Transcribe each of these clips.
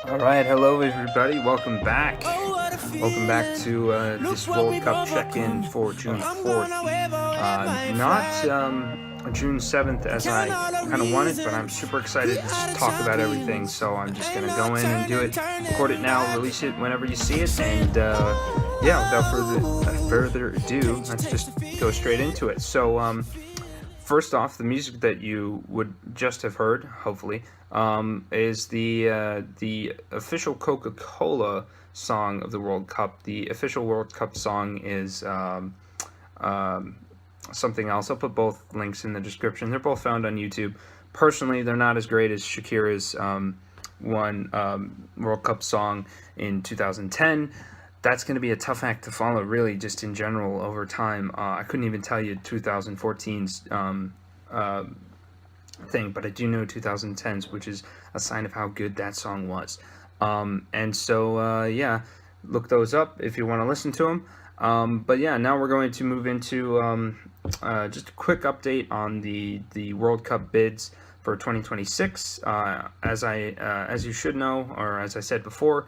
All right, hello everybody. Welcome back. Welcome back to this World Cup check-in for June 4th. Not June 7th as I kind of wanted, but I'm super excited to just talk about everything. So I'm just going to go in and do it, record it now, release it whenever you see it, and without further ado, let's just go straight into it. So first off, the music that you would just have heard, hopefully, is the official Coca-Cola song of the World Cup. The official World Cup song is something else. I'll put both links in the description. They're both found on YouTube. Personally, they're not as great as Shakira's one World Cup song in 2010. That's going to be a tough act to follow, really, just in general over time. I couldn't even tell you 2014's thing, but I do know 2010's, which is a sign of how good that song was. And so, look those up if you want to listen to them. But yeah, now we're going to move into just a quick update on the World Cup bids for 2026. As you should know, or as I said before,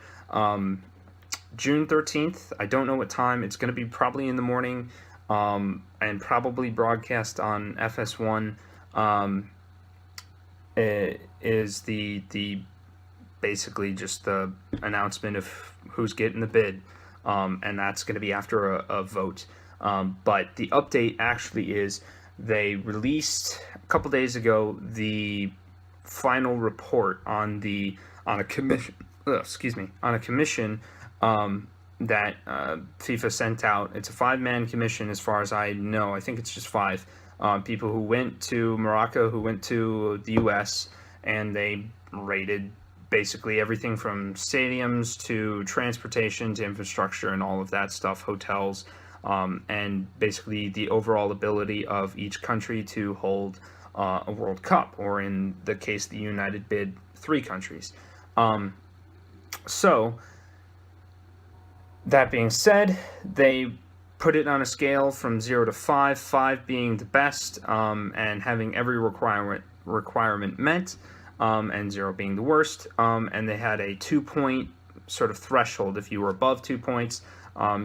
June 13th, I don't know what time. It's going to be probably in the morning, and probably broadcast on FS1. Is the basically just the announcement of who's getting the bid, and that's going to be after a vote. But the update actually is they released a couple days ago the final report on a commission. On a commission that FIFA sent out. It's a 5-man commission, as far as I know. I think it's just 5 people who went to Morocco, who went to the U.S., and they rated basically everything from stadiums to transportation to infrastructure and all of that stuff, hotels, and basically the overall ability of each country to hold a World Cup, or in the case the United bid, 3 countries. So, that being said, they put it on a scale from 0 to 5, 5 being the best, and having every requirement met, and 0 being the worst, and they had a 2-point sort of threshold. If you were above 2 points,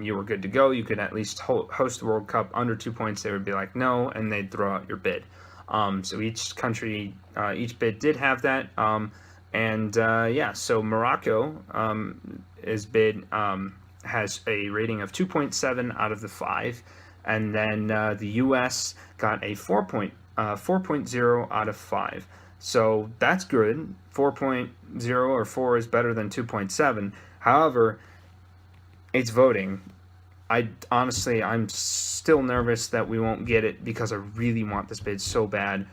you were good to go. You could at least host the World Cup. Under 2 points, they would be like, no, and they'd throw out your bid. So each country, each bid did have that, so Morocco is bid has a rating of 2.7 out of the 5, and then the U.S. got a 4.0 out of 5. So that's good. 4.0 or 4 is better than 2.7. However, it's voting. I'm still nervous that we won't get it, because I really want this bid so bad.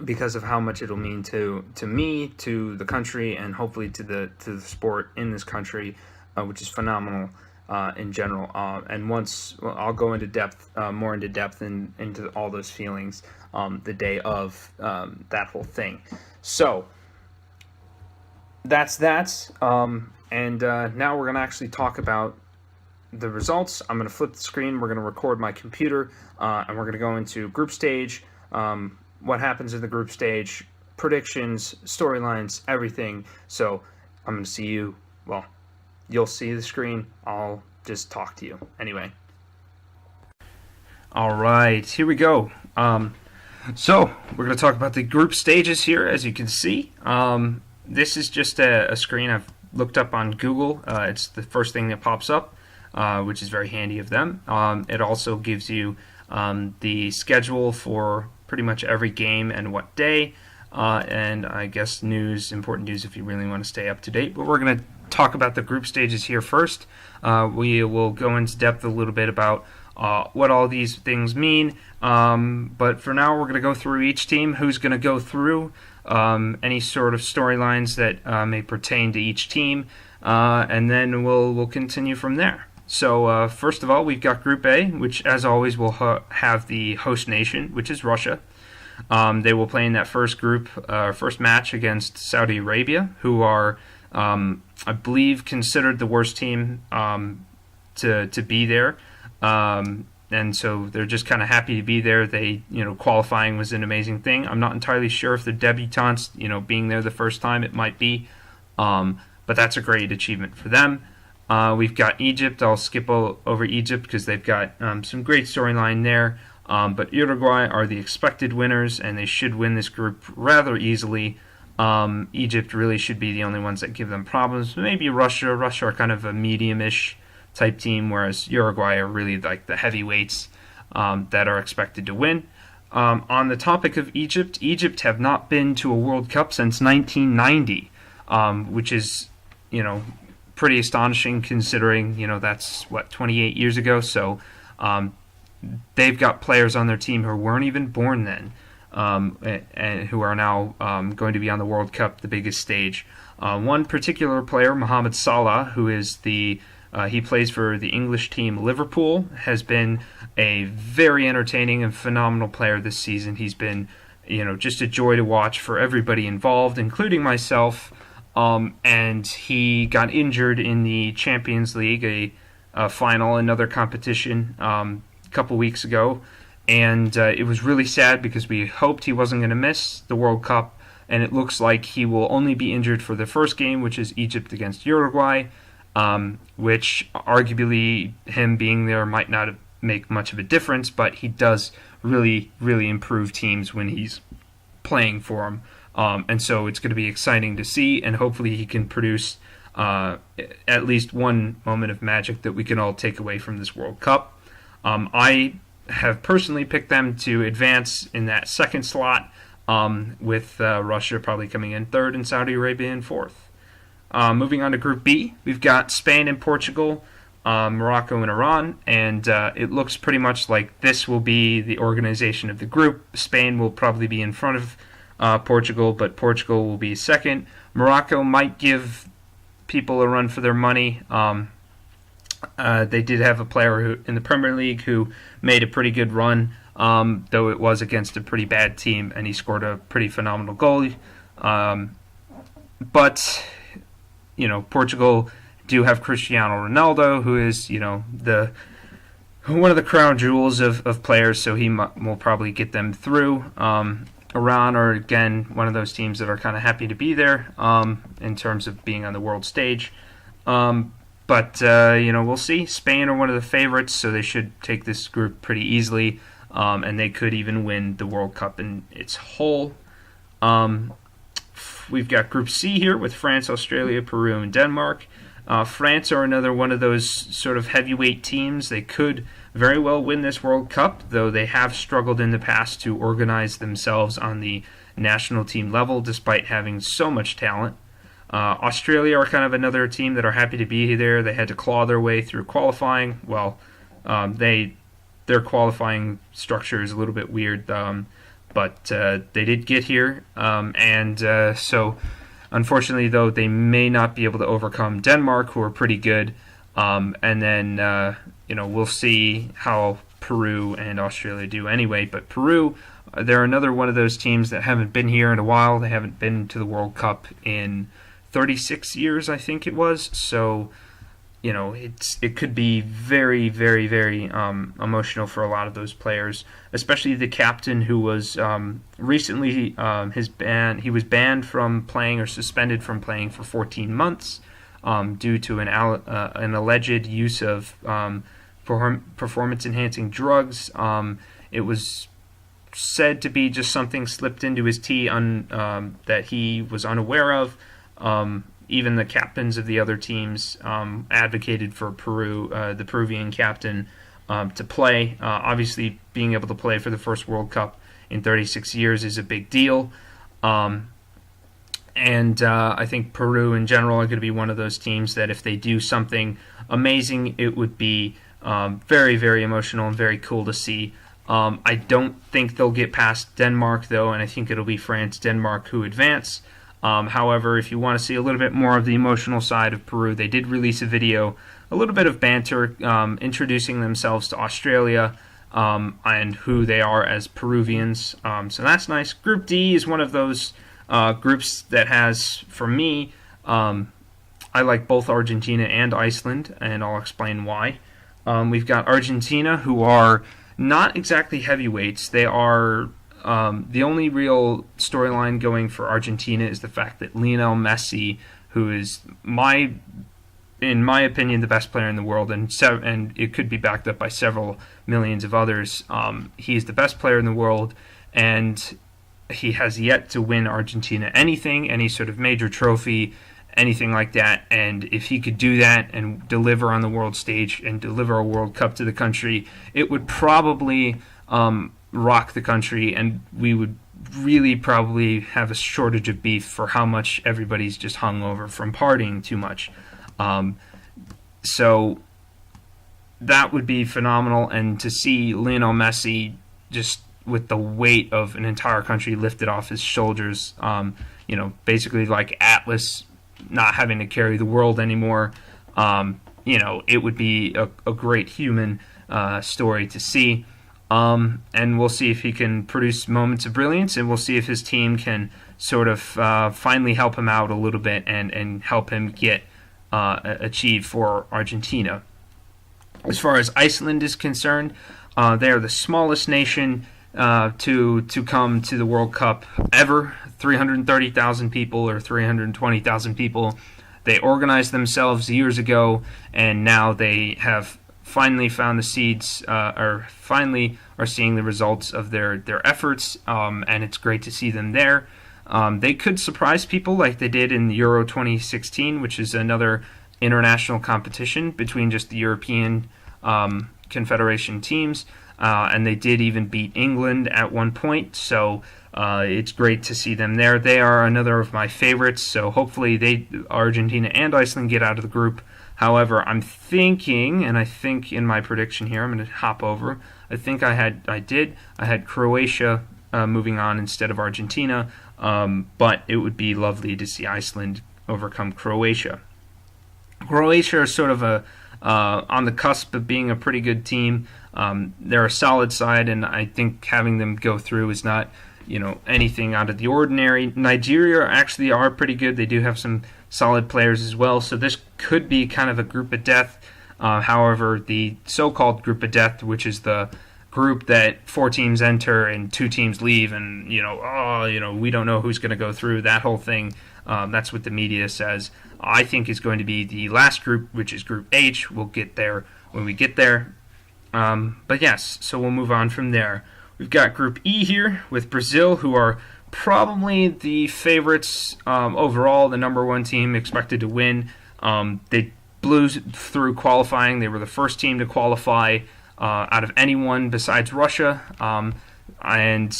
Because of how much it'll mean to me, to the country, and hopefully to the sport in this country, which is phenomenal in general. And once I'll go more into depth into all those feelings the day of that whole thing. So that's that. And now we're gonna actually talk about the results. I'm gonna flip the screen. We're gonna record my computer, and we're gonna go into group stage. What happens in the group stage, predictions, storylines, everything. So I'm going to see you, well, you'll see the screen. I'll just talk to you. Anyway. All right, here we go. So we're going to talk about the group stages here, as you can see. This is just a screen I've looked up on Google. It's the first thing that pops up, which is very handy of them. It also gives you the schedule for pretty much every game and what day, and I guess important news if you really want to stay up to date. But we're going to talk about the group stages here first. We will go into depth a little bit about what all these things mean, but for now we're going to go through each team, who's going to go through, any sort of storylines that may pertain to each team, and then we'll continue from there. So first of all, we've got Group A, which, as always, will have the host nation, which is Russia. They will play in that first match against Saudi Arabia, who are, I believe, considered the worst team to be there. And so they're just kind of happy to be there. They, qualifying was an amazing thing. I'm not entirely sure if the debutantes, being there the first time, it might be But that's a great achievement for them. We've got Egypt. I'll skip over Egypt because they've got some great storyline there. But Uruguay are the expected winners, and they should win this group rather easily. Egypt really should be the only ones that give them problems. Maybe Russia. Russia are kind of a medium-ish type team, whereas Uruguay are really like the heavyweights that are expected to win. On the topic of Egypt, Egypt have not been to a World Cup since 1990, which is, pretty astonishing considering, that's, 28 years ago. So they've got players on their team who weren't even born then, and who are now going to be on the World Cup, the biggest stage. One particular player, Mohamed Salah, who is he plays for the English team Liverpool, has been a very entertaining and phenomenal player this season. He's been, just a joy to watch for everybody involved, including myself. And he got injured in the Champions League, a final, another competition, a couple weeks ago. And it was really sad because we hoped he wasn't going to miss the World Cup. And it looks like he will only be injured for the first game, which is Egypt against Uruguay. Which arguably him being there might not make much of a difference, but he does really, really improve teams when he's playing for them. And so it's going to be exciting to see, and hopefully he can produce at least one moment of magic that we can all take away from this World Cup. I have personally picked them to advance in that second slot, with Russia probably coming in third and Saudi Arabia in fourth. Moving on to Group B, we've got Spain and Portugal, Morocco and Iran, and it looks pretty much like this will be the organization of the group. Spain will probably be in front of Portugal, but Portugal will be second. Morocco might give people a run for their money. They did have a player in the Premier League who made a pretty good run, though it was against a pretty bad team, and he scored a pretty phenomenal goal. But Portugal do have Cristiano Ronaldo, who is, one of the crown jewels of players, so he will probably get them through. Iran are, again, one of those teams that are kind of happy to be there in terms of being on the world stage. But we'll see. Spain are one of the favorites, so they should take this group pretty easily, and they could even win the World Cup in its whole. We've got Group C here with France, Australia, Peru, and Denmark. France are another one of those sort of heavyweight teams. They could very well win this World Cup, though they have struggled in the past to organize themselves on the national team level, despite having so much talent. Australia are kind of another team that are happy to be there. They had to claw their way through qualifying. Well, their qualifying structure is a little bit weird, but they did get here, so unfortunately, though, they may not be able to overcome Denmark, who are pretty good, and then we'll see how Peru and Australia do anyway. But Peru, they're another one of those teams that haven't been here in a while. They haven't been to the World Cup in 36 years, I think it was, so it could be very, very, very emotional for a lot of those players, especially the captain, who was recently he was banned from playing or suspended from playing for 14 months due to an alleged use of performance-enhancing drugs. It was said to be just something slipped into his tea that he was unaware of. Even the captains of the other teams advocated for Peru, the Peruvian captain, to play. Obviously, being able to play for the first World Cup in 36 years is a big deal. And I think Peru in general are going to be one of those teams that if they do something amazing, it would be very, very emotional and very cool to see. I don't think they'll get past Denmark, though, and I think it'll be France-Denmark who advance. However, if you want to see a little bit more of the emotional side of Peru, they did release a video, a little bit of banter, introducing themselves to Australia and who they are as Peruvians. So that's nice. Group D is one of those groups that has, for me, I like both Argentina and Iceland, and I'll explain why. We've got Argentina, who are not exactly heavyweights. They are... the only real storyline going for Argentina is the fact that Lionel Messi who is in my opinion, the best player in the world, and it could be backed up by several millions of others. He's the best player in the world, and he has yet to win Argentina anything, any sort of major trophy, anything like that. And if he could do that and deliver on the world stage and deliver a World Cup to the country, it would probably rock the country, and we would really probably have a shortage of beef for how much everybody's just hungover from partying too much. So that would be phenomenal, and to see Lionel Messi just with the weight of an entire country lifted off his shoulders, basically like Atlas not having to carry the world anymore, it would be a great human story to see. And we'll see if he can produce moments of brilliance, and we'll see if his team can sort of finally help him out a little bit and help him get achieve for Argentina. As far as Iceland is concerned, they are the smallest nation to come to the World Cup ever. 330,000 people or 320,000 people. They organized themselves years ago, and now they have finally found the seeds, or finally are seeing the results of their efforts, and it's great to see them there. They could surprise people like they did in Euro 2016, which is another international competition between just the European Confederation teams, and they did even beat England at one point, so it's great to see them there. They are another of my favorites, so hopefully Argentina and Iceland get out of the group. However, I'm thinking, and I think in my prediction here, I'm going to hop over. I think I had Croatia moving on instead of Argentina, but it would be lovely to see Iceland overcome Croatia. Croatia is sort of on the cusp of being a pretty good team. They're a solid side, and I think having them go through is not anything out of the ordinary. Nigeria actually are pretty good. They do have some solid players as well, so this could be kind of a group of death. However, the so-called group of death, which is the group that 4 teams enter and 2 teams leave, and we don't know who's going to go through, that whole thing, that's what the media says, I think is going to be the last group, which is Group H. We'll get there when we get there. But yes, so we'll move on from there. We've got Group E here with Brazil, who are probably the favorites overall, the number 1 team expected to win. They blew through qualifying. They were the first team to qualify out of anyone besides Russia, and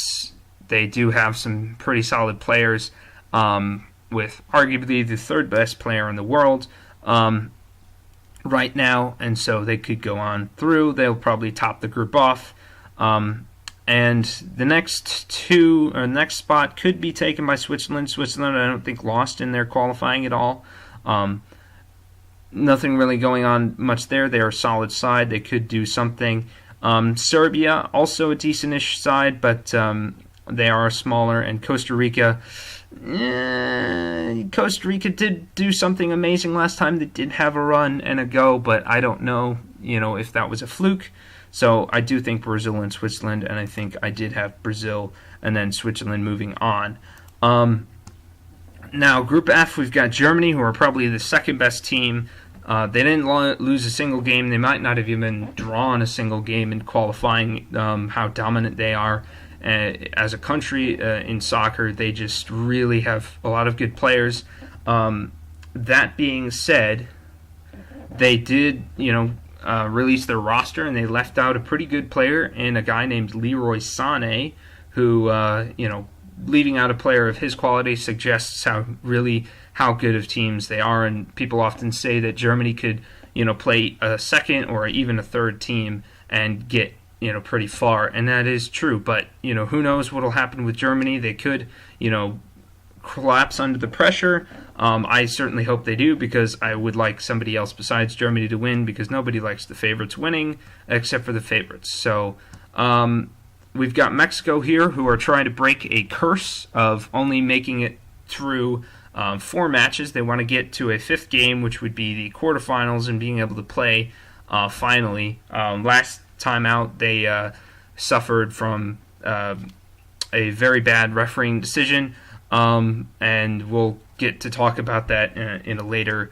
they do have some pretty solid players, with arguably the 3rd best player in the world right now, and so they could go on through. They'll probably top the group off. And the next spot could be taken by Switzerland. Switzerland, I don't think, lost in their qualifying at all. Nothing really going on much there. They're a solid side. They could do something. Serbia, also a decent-ish side, but they are smaller. And Costa Rica did do something amazing last time. They did have a run and a go, but I don't know, if that was a fluke. So I do think Brazil and Switzerland, and I think I did have Brazil and then Switzerland moving on. Now, Group F, we've got Germany, who are probably the 2nd best team. They didn't lose a single game. They might not have even drawn a single game in qualifying, how dominant they are as a country in soccer. They just really have a lot of good players. That being said, they did, release their roster, and they left out a pretty good player in a guy named Leroy Sané, who, leaving out a player of his quality suggests how good of teams they are. And people often say that Germany could, play a 2nd or even a 3rd team and get, pretty far. And that is true. But, who knows what will happen with Germany. They could, collapse under the pressure. I certainly hope they do, because I would like somebody else besides Germany to win, because nobody likes the favorites winning except for the favorites. So we've got Mexico here, who are trying to break a curse of only making it through 4 matches. They want to get to a 5th game, which would be the quarterfinals, and being able to play finally. Last time out, they suffered from a very bad refereeing decision, and we'll get to talk about that in a later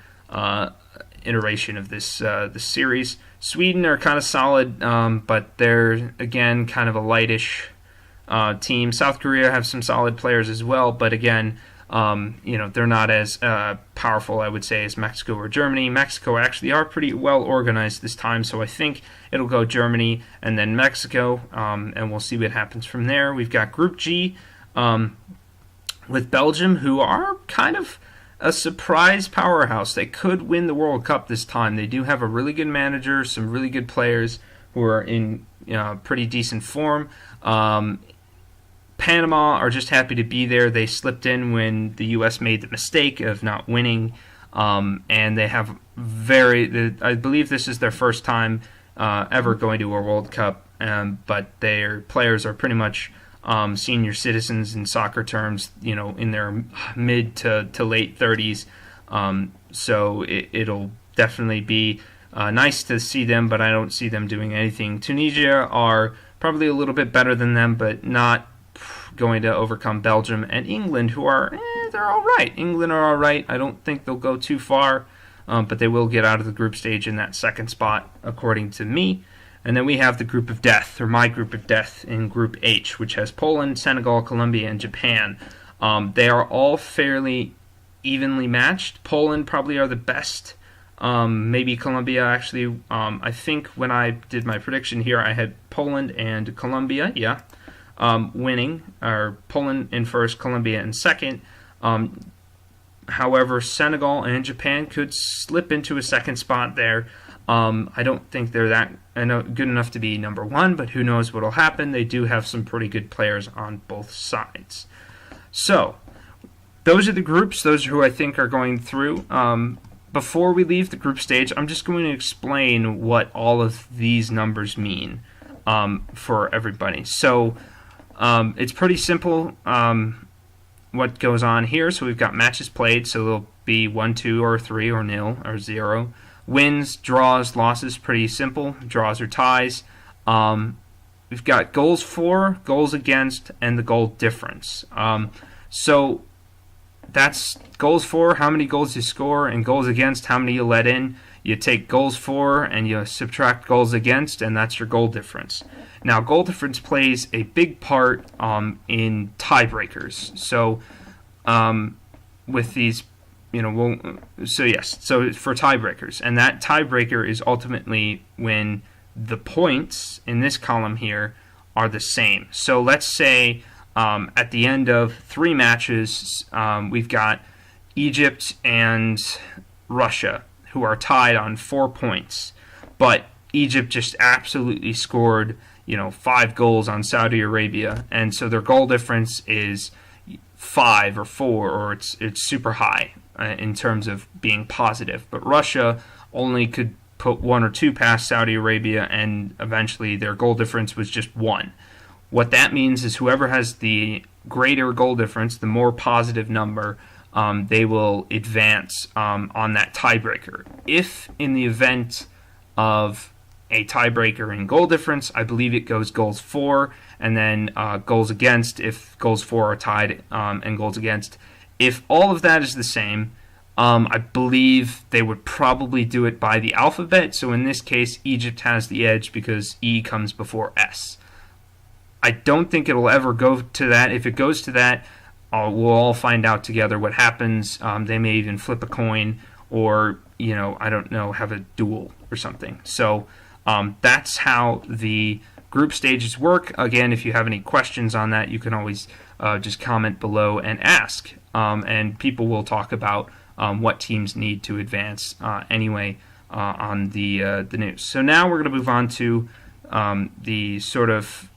iteration of this series. Sweden are kind of solid, but they're, again, kind of a lightish team. South Korea have some solid players as well, but again, they're not as powerful, I would say, as Mexico or Germany. Mexico actually are pretty well organized this time, so I think it'll go Germany and then Mexico, and we'll see what happens from there. We've got Group G with Belgium, who are kind of a surprise powerhouse. They could win the World Cup this time. They do have a really good manager, some really good players who are in pretty decent form. Panama are just happy to be there. They slipped in when the U.S. made the mistake of not winning, and they have I believe this is their first time ever going to a World Cup, but their players are pretty much senior citizens in soccer terms, in their mid to late 30s. So it'll definitely be nice to see them, but I don't see them doing anything. Tunisia are probably a little bit better than them, but not going to overcome Belgium. And England, who are, they're all right. England are all right. I don't think they'll go too far, but they will get out of the group stage in that second spot, according to me. And then we have the group of death, or my group of death, in Group H, which has Poland, Senegal, Colombia, and Japan. They are all fairly evenly matched. Poland probably are the best. Maybe Colombia, actually. I think when I did my prediction here, I had Poland and Colombia, winning, or Poland in first, Colombia in second. However, Senegal and Japan could slip into a second spot there. I don't think they're that good enough to be number one, but who knows what will happen. They do have some pretty good players on both sides. So, those are the groups. Those are who I think are going through. Before we leave the group stage, I'm just going to explain what all of these numbers mean for everybody. So, it's pretty simple what goes on here. So we've got matches played, so they'll be 1, 2, or 3, or 0, or 0. Wins, draws, losses, pretty simple. Draws or ties. We've got goals for, goals against, and the goal difference. So that's goals for, how many goals you score, and goals against, how many you let in. You take goals for and you subtract goals against, and that's your goal difference. Now, goal difference plays a big part in tiebreakers. So with these, so for tiebreakers. And that tiebreaker is ultimately when the points in this column here are the same. So let's say at the end of 3 matches, we've got Egypt and Russia, who are tied on 4 points. But Egypt just absolutely scored, 5 goals on Saudi Arabia, and so their goal difference is 5 or 4, or it's super high in terms of being positive. But Russia only could put 1 or 2 past Saudi Arabia, and eventually their goal difference was just 1. What that means is whoever has the greater goal difference, the more positive number, they will advance on that tiebreaker. If in the event of a tiebreaker in goal difference, I believe it goes goals for, and then goals against if goals for are tied, and goals against. If all of that is the same, I believe they would probably do it by the alphabet. So in this case, Egypt has the edge because E comes before S. I don't think it'll ever go to that. If it goes to that, we'll all find out together what happens. They may even flip a coin, or I don't know, have a duel or something. So that's how the group stages work. Again, if you have any questions on that, you can always just comment below and ask. And people will talk about what teams need to advance anyway on the news. So now we're going to move on to the sort of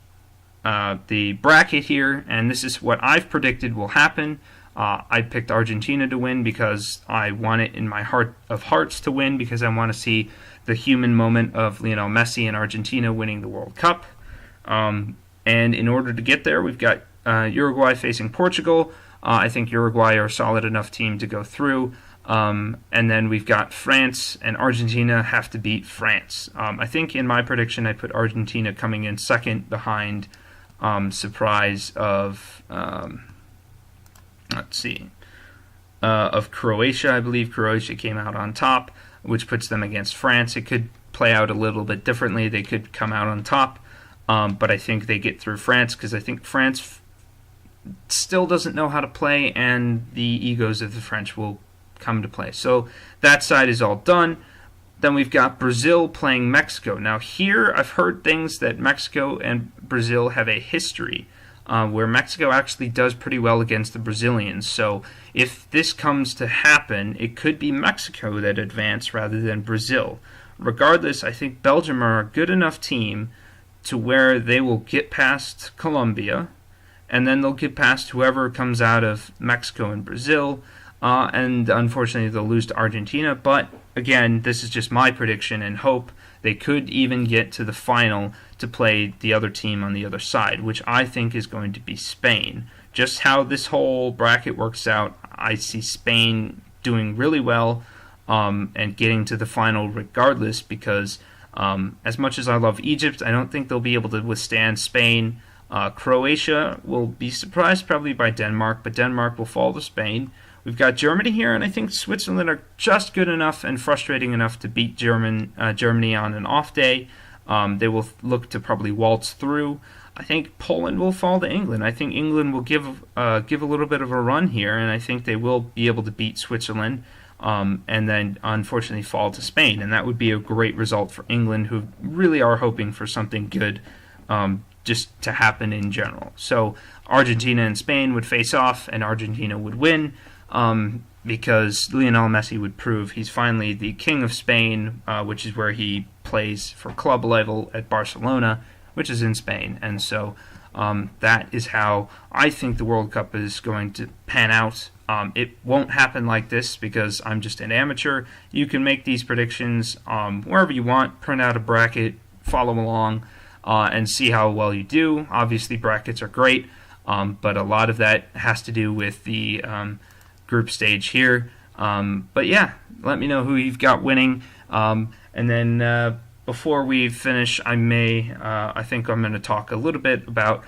the bracket here, and this is what I've predicted will happen. I picked Argentina to win because I want it in my heart of hearts to win, because I want to see the human moment of Lionel Messi and Argentina winning the World Cup. And in order to get there, we've got Uruguay facing Portugal. I think Uruguay are a solid enough team to go through. And then we've got France, and Argentina have to beat France. I think in my prediction I put Argentina coming in second behind surprise of, let's see, of Croatia. I believe Croatia came out on top, which puts them against France. It could play out a little bit differently. They could come out on top, but I think they get through France because I think France still doesn't know how to play, and the egos of the French will come to play. So that side is all done. Then we've got Brazil playing Mexico. Now here I've heard things that Mexico and Brazil have a history where Mexico actually does pretty well against the Brazilians. So if this comes to happen, it could be Mexico that advance rather than Brazil. Regardless, I think Belgium are a good enough team to where they will get past Colombia, and then they'll get past whoever comes out of Mexico and Brazil, and unfortunately they'll lose to Argentina. But again, this is just my prediction and hope. They could even get to the final to play the other team on the other side, which I think is going to be Spain. Just how this whole bracket works out, I see Spain doing really well and getting to the final regardless, because as much as I love Egypt, I don't think they'll be able to withstand Spain. Croatia will be surprised probably by Denmark, but Denmark will fall to Spain. We've got Germany here, and I think Switzerland are just good enough and frustrating enough to beat Germany on an off day. They will look to probably waltz through. I think Poland will fall to England. I think England will give a little bit of a run here, and I think they will be able to beat Switzerland, and then unfortunately fall to Spain. And that would be a great result for England, who really are hoping for something good just to happen in general. So Argentina and Spain would face off, and Argentina would win. Because Lionel Messi would prove he's finally the king of Spain, which is where he plays for club level at Barcelona, which is in Spain. And so that is how I think the World Cup is going to pan out. It won't happen like this because I'm just an amateur. You can make these predictions wherever you want, print out a bracket, follow along, and see how well you do. Obviously, brackets are great, but a lot of that has to do with the group stage here. But yeah, let me know who you've got winning. And then before we finish, I think I'm going to talk a little bit about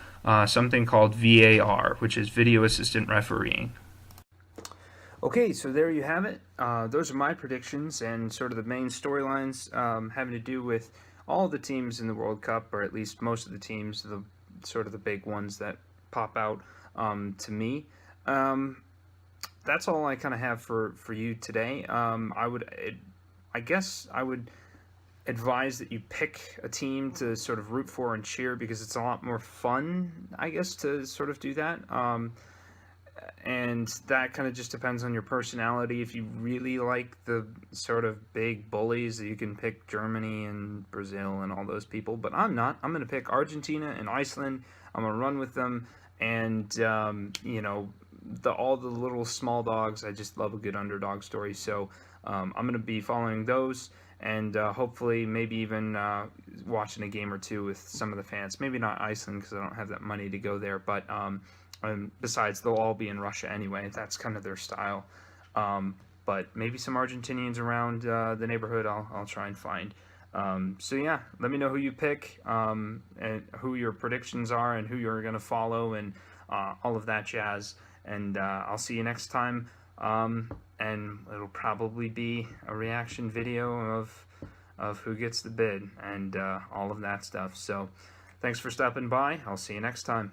something called VAR, which is Video Assistant Refereeing. Okay, so there you have it. Those are my predictions and sort of the main storylines having to do with all the teams in the World Cup, or at least most of the teams, the sort of the big ones that pop out to me. That's all I kind of have for you today. I guess I would advise that you pick a team to sort of root for and cheer, because it's a lot more fun, I guess, to sort of do that. And that kind of just depends on your personality. If you really like the sort of big bullies, you can pick Germany and Brazil and all those people. But I'm not. I'm going to pick Argentina and Iceland. I'm going to run with them. And, all the little small dogs, I just love a good underdog story. So I'm going to be following those, and hopefully maybe even watching a game or two with some of the fans. Maybe not Iceland because I don't have that money to go there, but besides, they'll all be in Russia anyway. That's kind of their style. But maybe some Argentinians around the neighborhood I'll try and find. So yeah, let me know who you pick, and who your predictions are, and who you're going to follow, and all of that jazz. And I'll see you next time, and it'll probably be a reaction video of who gets the bid and all of that stuff. So thanks for stopping by. I'll see you next time.